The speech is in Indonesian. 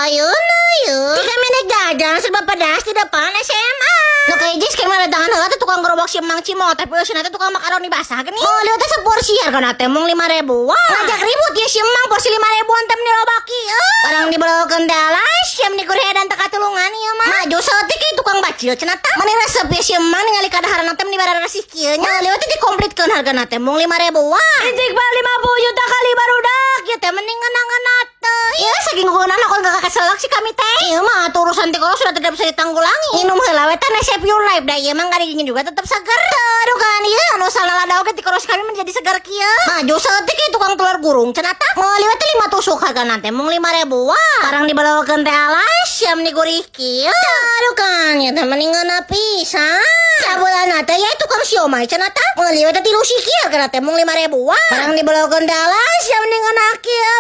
Ayun, ayun. Di kami nagdadaan sa papadas di depan SMA. No kay Jess, kay maradangan na natin tukang gerobak si Mang Cimo. Tapi usin natin tukang makaroni basah gini. Oh, lihat sa porsi harga natin mong 5.000. Ngajak ribut ya si Mang porsi 5.000 antem nirobaki. Parang dibawa kendala, siam ni Korea dan takatulungan ya mah. Maju setik itu tukang bacil cenata. Mani resep ya si Mang ningali kadaharan natem di barara rasih kieu nya. Lihat teh dikomplitkeun harga natem mong 5.000. Intik bal 50 juta kali barudak. Ya teh mending ngeunang-ngeunat teh. Ya saking hukunan aku gak keselak sih kami teh. Iya mah urusan teh kalau sudah tidak bisa ditanggulangi. Minum heula we teh Nescafe Pure Life da ieu mah ngadinya juga tetap seger. Aduh kan ieu anu salalada oge ti koros kami menjadi segar kieu. Maju setik itu tukang telur gurung cenata. Meuli we teh 5 tusuk harga nanti mung 5.000. Barang dibalawakeun teh alas siam ni gurih kieu. Aduh kan ya teh mendingan pisan. Sabulan teh ya tukang siomay cenata. Meuli we teh 3 sikil harga teh mung 5.000. Barang dibalawakeun teh alas siam mendingan kieu.